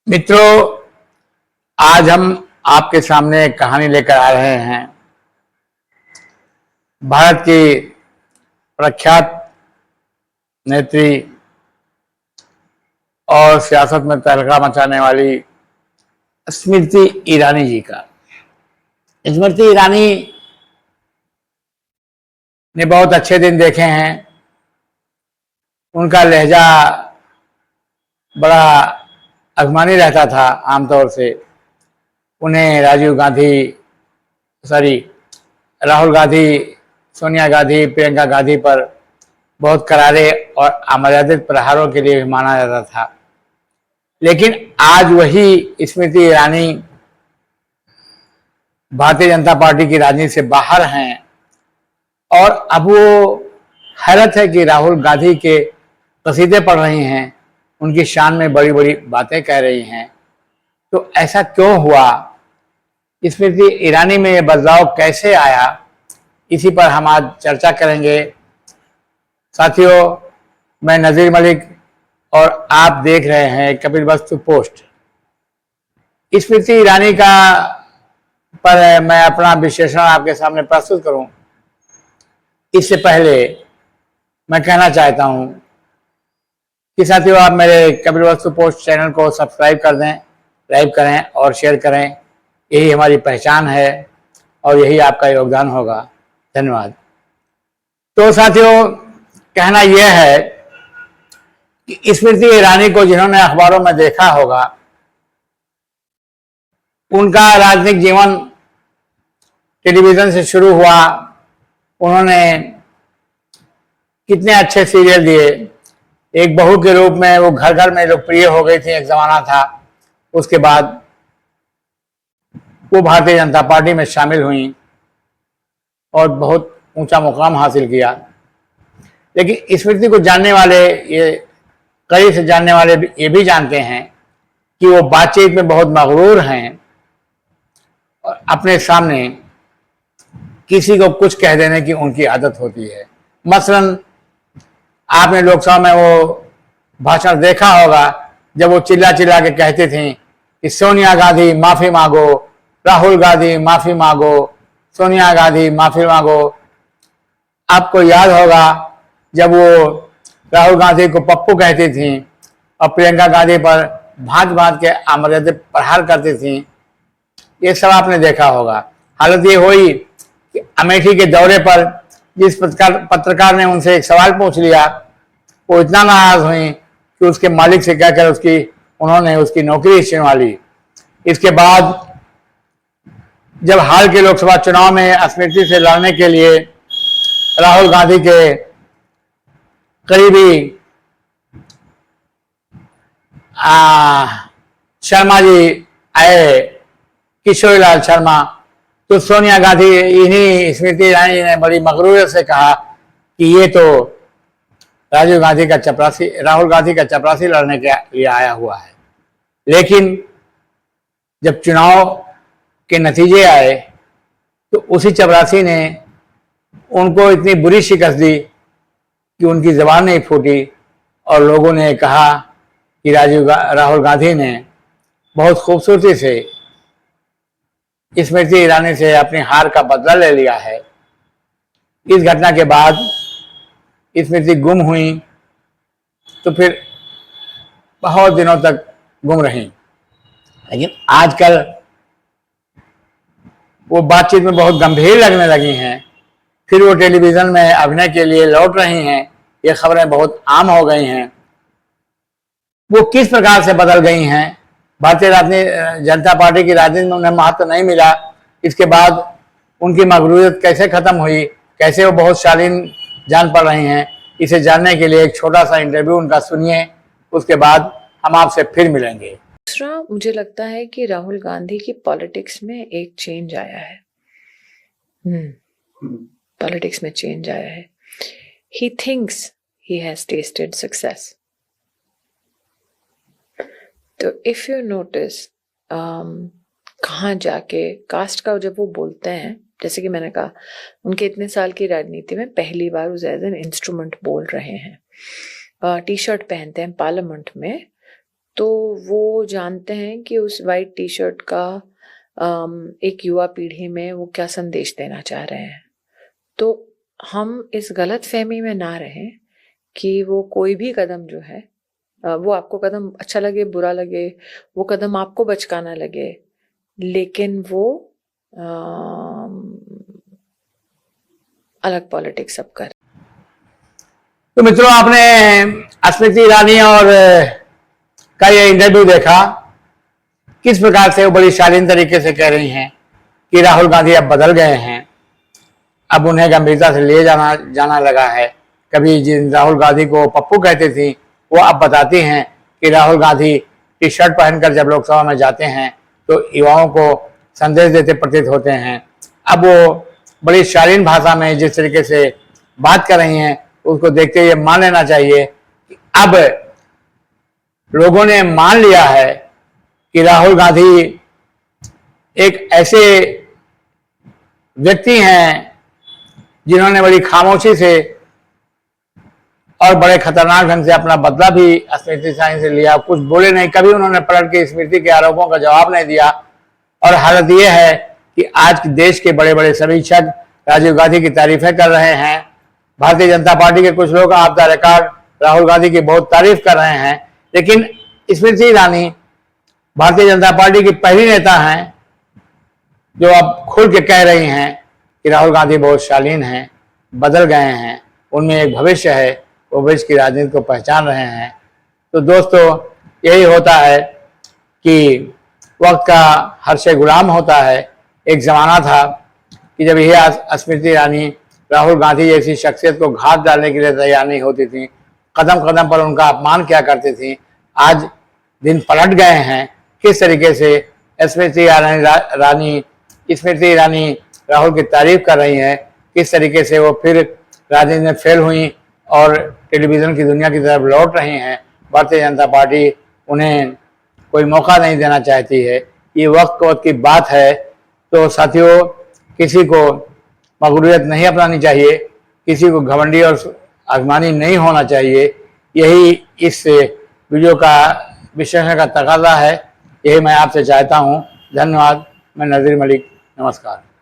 मित्रों, आज हम आपके सामने एक कहानी लेकर आ रहे हैं। भारत की प्रख्यात नेत्री और सियासत में तहलका मचाने वाली स्मृति ईरानी जी का। स्मृति ईरानी ने बहुत अच्छे दिन देखे हैं। उनका लहजा बड़ा अभिमानी रहता था। आमतौर से उन्हें राहुल गांधी, सोनिया गांधी, प्रियंका गांधी पर बहुत करारे और अमर्यादित प्रहारों के लिए भी माना जाता था। लेकिन आज वही स्मृति ईरानी भारतीय जनता पार्टी की राजनीति से बाहर हैं और अब वो हैरत है कि राहुल गांधी के कसीदे पढ़ रही हैं, उनकी शान में बड़ी बड़ी बातें कह रही हैं। तो ऐसा क्यों हुआ? स्मृति ईरानी में ये बदलाव कैसे आया? इसी पर हम आज चर्चा करेंगे। साथियों, मैं नजीर मलिक और आप देख रहे हैं कपिलवस्तु पोस्ट। स्मृति ईरानी का पर मैं अपना विश्लेषण आपके सामने प्रस्तुत करूं, इससे पहले मैं कहना चाहता हूं कि साथियों, आप मेरे कपिलवस्तु पोस्ट चैनल को सब्सक्राइब कर दें, लाइक करें और शेयर करें। यही हमारी पहचान है और यही आपका योगदान होगा। धन्यवाद। तो साथियों, कहना यह है कि स्मृति ईरानी को जिन्होंने अखबारों में देखा होगा, उनका राजनीतिक जीवन टेलीविजन से शुरू हुआ। उन्होंने कितने अच्छे सीरियल दिए। एक बहू के रूप में वो घर घर में लोकप्रिय हो गई थी, एक जमाना था। उसके बाद वो भारतीय जनता पार्टी में शामिल हुई और बहुत ऊंचा मुकाम हासिल किया। लेकिन स्मृति को जानने वाले, ये करीब से जानने वाले ये भी जानते हैं कि वो बातचीत में बहुत मगरूर हैं और अपने सामने किसी को कुछ कह देने की उनकी आदत होती है। मसलन आपने लोकसभा में वो भाषण देखा होगा जब वो चिल्ला चिल्ला के कहते थे कि सोनिया गांधी माफी मांगो, राहुल गांधी माफी मांगो, सोनिया गांधी माफी मांगो। आपको याद होगा जब वो राहुल गांधी को पप्पू कहती थी और प्रियंका गांधी पर भांत भांत के अमर्यादित प्रहार करती थी। ये सब आपने देखा होगा। हालत ये हुई कि अमेठी के दौरे पर जिस पत्रकार ने उनसे एक सवाल पूछ लिया, वो इतना नाराज हुई कि उसके मालिक से कहकर उन्होंने उसकी नौकरी छिनवा ली। इसके बाद जब हाल के लोकसभा चुनाव में स्मृति से लड़ने के लिए राहुल गांधी के करीबी शर्मा जी आए, किशोरीलाल शर्मा, तो सोनिया गांधी, इन्हीं स्मृति ईरानी ने बड़ी मगरूरियत से कहा कि ये तो राहुल गांधी का चपरासी लड़ने के लिए आया हुआ है। लेकिन जब चुनाव के नतीजे आए तो उसी चपरासी ने उनको इतनी बुरी शिकस्त दी कि उनकी जबान नहीं फूटी और लोगों ने कहा कि राहुल गांधी ने बहुत खूबसूरती से स्मृति ईरानी से अपनी हार का बदला ले लिया है। इस घटना के बाद स्मृति गुम हुई, तो फिर बहुत दिनों तक गुम रही। लेकिन आजकल वो बातचीत में बहुत गंभीर लगने लगी हैं। फिर वो टेलीविजन में अभिनय के लिए लौट रही हैं। ये खबरें बहुत आम हो गई हैं। वो किस प्रकार से बदल गई हैं? भारतीय जनता पार्टी की राजनीति में उन्हें महत्व नहीं मिला। इसके बाद उनकी मकबूलियत कैसे खत्म हुई, कैसे वो बहुत शालीन जान पड़ रही हैं, इसे जानने के लिए एक छोटा सा इंटरव्यू उनका सुनिए। उसके बाद हम आपसे फिर मिलेंगे। दूसरा, मुझे लगता है कि राहुल गांधी की पॉलिटिक्स में एक चेंज आया है। पॉलिटिक्स में चेंज आया है। He thinks he has tested success. तो इफ यू नोटिस, कहाँ जाके कास्ट का जब वो बोलते हैं, जैसे कि मैंने कहा, उनके इतने साल की राजनीति में पहली बार वो एज एन इंस्ट्रूमेंट बोल रहे हैं। टी शर्ट पहनते हैं पार्लियामेंट में, तो वो जानते हैं कि उस वाइट टी शर्ट का एक युवा पीढ़ी में वो क्या संदेश देना चाह रहे हैं। तो हम इस गलत फहमी में ना रहें कि वो कोई भी कदम जो है वो आपको कदम अच्छा लगे बुरा लगे, वो कदम आपको बचकाना लगे, लेकिन वो अलग पॉलिटिक्स सब कर। तो मित्रों, आपने स्मृति ईरानी और का ये इंटरव्यू देखा, किस प्रकार से वो बड़ी शालीन तरीके से कह रही हैं कि राहुल गांधी अब बदल गए हैं, अब उन्हें गंभीरता से लिए जाना लगा है। कभी जिन राहुल गांधी को पप्पू कहती थी, वो अब बताती हैं कि राहुल गांधी टी शर्ट पहनकर जब लोकसभा में जाते हैं तो युवाओं को संदेश देते प्रतीत होते हैं। अब वो बड़ी शालीन भाषा में जिस तरीके से बात कर रही हैं, उसको देखते हुए मान लेना चाहिए कि अब लोगों ने मान लिया है कि राहुल गांधी एक ऐसे व्यक्ति हैं जिन्होंने बड़ी खामोशी से और बड़े खतरनाक ढंग से अपना बदला भी स्मृति ईरानी से लिया। कुछ बोले नहीं, कभी उन्होंने पलट के स्मृति के आरोपों का जवाब नहीं दिया। और हालत यह है कि आज देश के बड़े बड़े समीक्षक राजीव गांधी की तारीफें कर रहे हैं। भारतीय जनता पार्टी के कुछ लोग of the record Rahul Gandhi की बहुत तारीफ कर रहे हैं, लेकिन स्मृति ईरानी भारतीय जनता पार्टी की पहली नेता हैं जो अब खुल के कह रही हैं कि राहुल गांधी बहुत शालीन हैं, बदल गए हैं, उनमें एक भविष्य है, वो भविष्य की राजनीति को पहचान रहे हैं। तो दोस्तों, यही होता है कि वक्त का हर शे गुलाम होता है। एक ज़माना था कि जब यह स्मृति ईरानी राहुल गांधी जैसी शख्सियत को घात डालने के लिए तैयार नहीं होती थी, कदम कदम पर उनका अपमान किया करती थी। आज दिन पलट गए हैं। किस तरीके से स्मृति ईरानी राहुल की तारीफ कर रही हैं, किस तरीके से वो फिर राजनीति में फेल हुई और टेलीविज़न की दुनिया की तरफ लौट रही हैं। भारतीय जनता पार्टी उन्हें कोई मौका नहीं देना चाहती है। ये वक्त की बात है। तो साथियों, किसी को मगरूरियत नहीं अपनानी चाहिए, किसी को घमंडी और अभिमानी नहीं होना चाहिए। यही इस वीडियो का विश्लेषण का तकाजा है। यही मैं आपसे चाहता हूँ। धन्यवाद। मैं नज़ीर मलिक, नमस्कार।